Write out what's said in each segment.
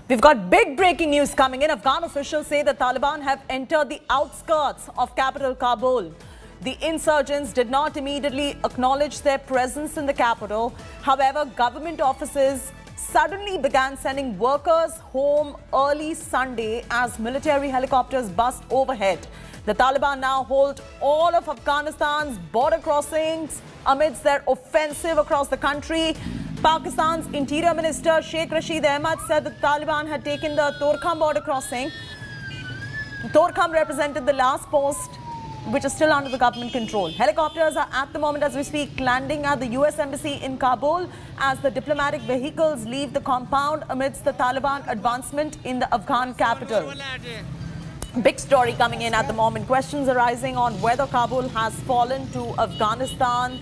We've got big breaking news coming in. Afghan officials say the Taliban have entered the outskirts of capital Kabul. The insurgents did not immediately acknowledge their presence in the capital. However, government offices suddenly began sending workers home early Sunday as military helicopters buzzed overhead. The Taliban now hold all of Afghanistan's border crossings amidst their offensive across the country. Pakistan's Interior Minister Sheikh Rashid Ahmad said the Taliban had taken the Torkham border crossing. Torkham represented the last post, which is still under the government control. Helicopters are at the moment as we speak landing at the US Embassy in Kabul as the diplomatic vehicles leave the compound amidst the Taliban advancement in the Afghan capital. Big story coming in at the moment. Questions arising on whether Kabul has fallen to Afghanistan.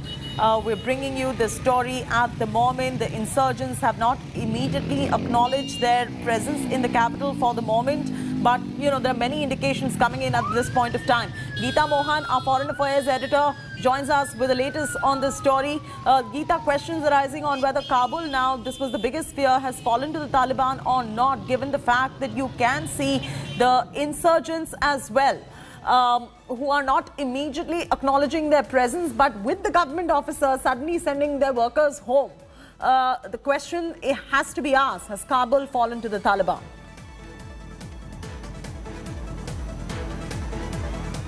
We're bringing you this story at the moment. The insurgents have not immediately acknowledged their presence in the capital for the moment. But, there are many indications coming in at this point of time. Geeta Mohan, our Foreign Affairs editor, joins us with the latest on this story. Geeta, questions arising on whether Kabul now, this was the biggest fear, has fallen to the Taliban or not, given the fact that you can see the insurgents as well, who are not immediately acknowledging their presence, but with the government officers suddenly sending their workers home. The question has to be asked, has Kabul fallen to the Taliban?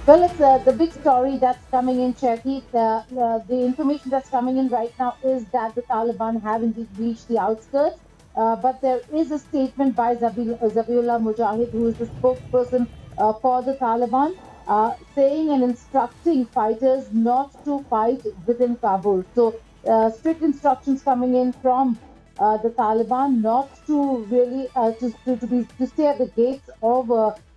Well, it's the big story that's coming in, Cherky. The information that's coming in right now is that the Taliban have indeed reached the outskirts. But there is a statement by Zabiullah Mujahid, who is the spokesperson for the Taliban, saying and instructing fighters not to fight within Kabul. So strict instructions coming in from the Taliban not to really to stay at the gates of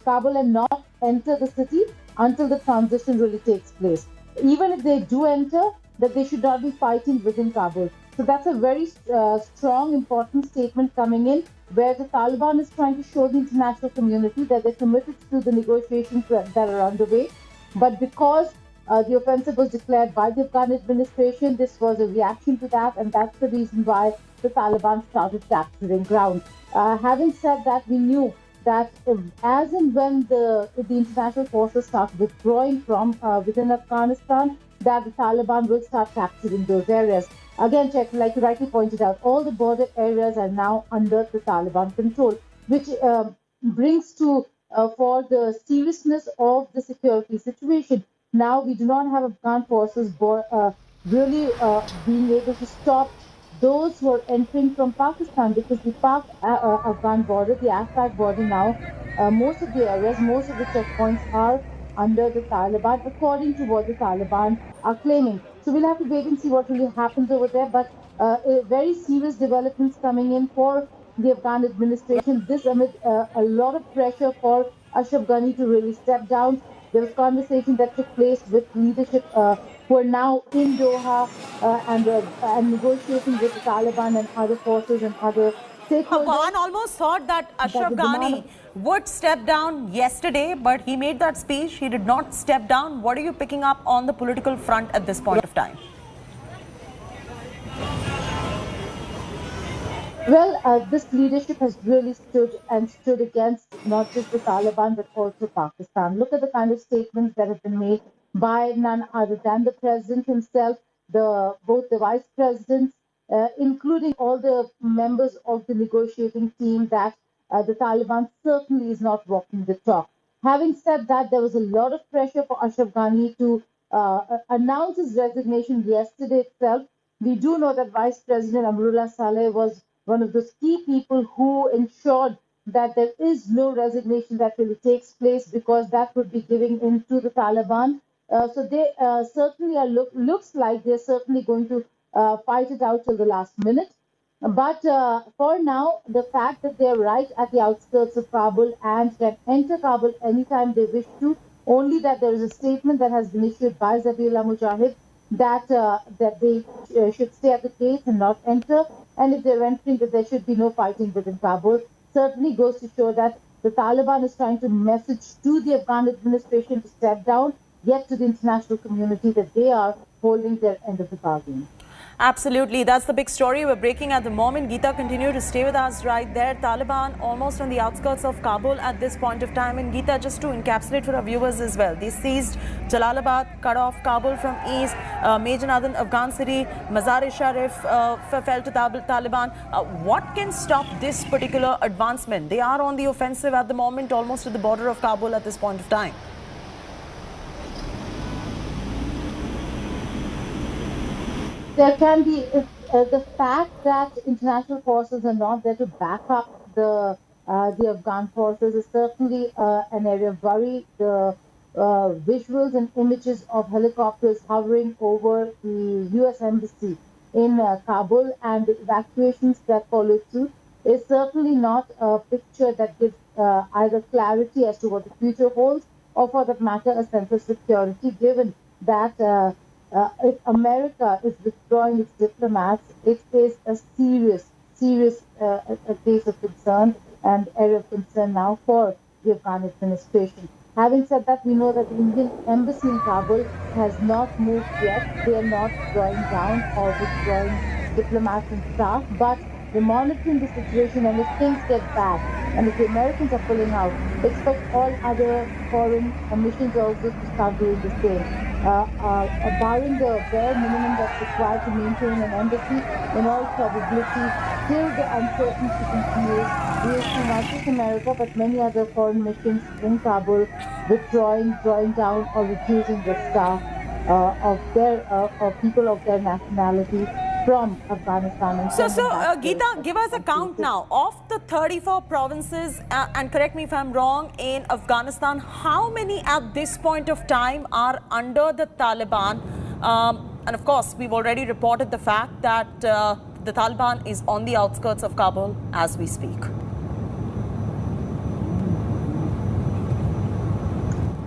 Kabul and not enter the city until the transition really takes place. Even if they do enter, that they should not be fighting within Kabul. So that's a very strong, important statement coming in, where the Taliban is trying to show the international community that they're committed to the negotiations that are underway. But because the offensive was declared by the Afghan administration, this was a reaction to that, and that's the reason why the Taliban started capturing ground. Having said that, we knew that as and when the international forces start withdrawing from within Afghanistan, that the Taliban will start capturing those areas. Again, Check, like you rightly pointed out, all the border areas are now under the Taliban control, which brings to for the seriousness of the security situation. Now we do not have Afghan forces really being able to stop those who are entering from Pakistan, because the Pak-Afghan border, the Afghan border now, most of the areas, most of the checkpoints are under the Taliban, according to what the Taliban are claiming. So we'll have to wait and see what really happens over there. But very serious developments coming in for the Afghan administration. This amid a lot of pressure for Ashraf Ghani to really step down. There was conversation that took place with leadership who are now in Doha and negotiating with the Taliban and other forces and other stakeholders. One almost thought that Ashraf Ghani would step down yesterday, but he made that speech. He did not step down. What are you picking up on the political front at this point of time? Well, this leadership has really stood against not just the Taliban, but also Pakistan. Look at the kind of statements that have been made by none other than the president himself, both the vice presidents, including all the members of the negotiating team, that the Taliban certainly is not walking the talk. Having said that, there was a lot of pressure for Ashraf Ghani to announce his resignation yesterday itself. We do know that Vice President Amrullah Saleh was one of those key people who ensured that there is no resignation that really takes place, because that would be giving in to the Taliban. So they certainly looks like they're certainly going to fight it out till the last minute. But for now, the fact that they're right at the outskirts of Kabul and can enter Kabul anytime they wish to, only that there is a statement that has been issued by Zabiullah Mujahid that they should stay at the gates and not enter. And if they're entering, that there should be no fighting within Kabul, certainly goes to show that the Taliban is trying to message to the Afghan administration to step down, yet to the international community that they are holding their end of the bargain. Absolutely. That's the big story we're breaking at the moment. Geeta, continue to stay with us right there. Taliban almost on the outskirts of Kabul at this point of time. And Geeta, just to encapsulate for our viewers as well, they seized Jalalabad, cut off Kabul from east, Major Northern Afghan city, Mazar-e-Sharif fell to Taliban. What can stop this particular advancement? They are on the offensive at the moment, almost at the border of Kabul at this point of time. There can be the fact that international forces are not there to back up the Afghan forces is certainly an area of worry. The visuals and images of helicopters hovering over the U.S. embassy in Kabul and the evacuations that follow suit is certainly not a picture that gives either clarity as to what the future holds, or for that matter, a sense of security, given that. If America is withdrawing its diplomats, it is a serious a case of concern and area of concern now for the Afghan administration. Having said that, we know that the Indian embassy in Kabul has not moved yet. They are not drawing down or withdrawing diplomats and staff, but they're monitoring the situation, and if things get bad, and if the Americans are pulling out, expect all other foreign missions also to start doing the same. Barring the bare minimum that's required to maintain an embassy, in all probability, till the uncertainty continues, we will see not just America, but many other foreign missions in Kabul withdrawing, drawing down, or reducing the staff of people of their nationality from Afghanistan. And so Geeta, give us a count now of the 34 provinces, and correct me if I'm wrong, in Afghanistan. How many at this point of time are under the Taliban? And of course, we've already reported the fact that the Taliban is on the outskirts of Kabul as we speak.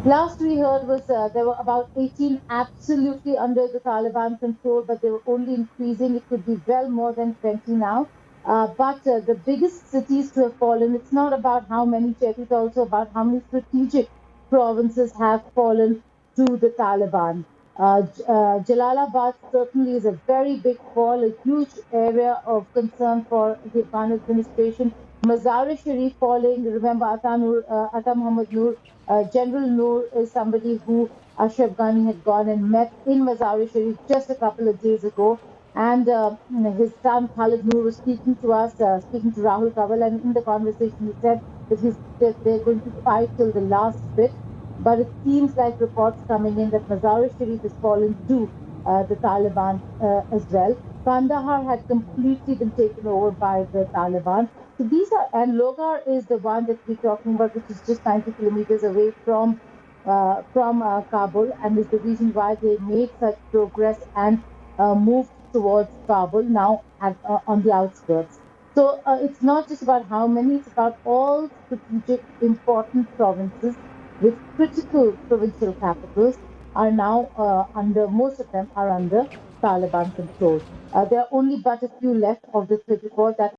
Last we heard was there were about 18 absolutely under the Taliban control, but they were only increasing. It could be well more than 20 now. But the biggest cities to have fallen, it's not about how many, Chet, it's also about how many strategic provinces have fallen to the Taliban. Jalalabad certainly is a very big fall, a huge area of concern for the Afghan administration. Mazar-e-Sharif falling. Remember, Atta Muhammad Noor, General Noor is somebody who Ashraf Ghani had gone and met in Mazar-e-Sharif just a couple of days ago. And his son Khalid Noor was speaking to us, speaking to Rahul Kanwal, and in the conversation he said that they're going to fight till the last bit. But it seems like reports coming in that Mazar-e-Sharif has fallen to the Taliban as well. Kandahar had completely been taken over by the Taliban. So these are, and Logar is the one that we're talking about, which is just 90 kilometers away from Kabul, and is the reason why they made such progress and moved towards Kabul now on the outskirts. So it's not just about how many, it's about all strategic important provinces with critical provincial capitals are now most of them are under Taliban control. There are only but a few left of the 34 that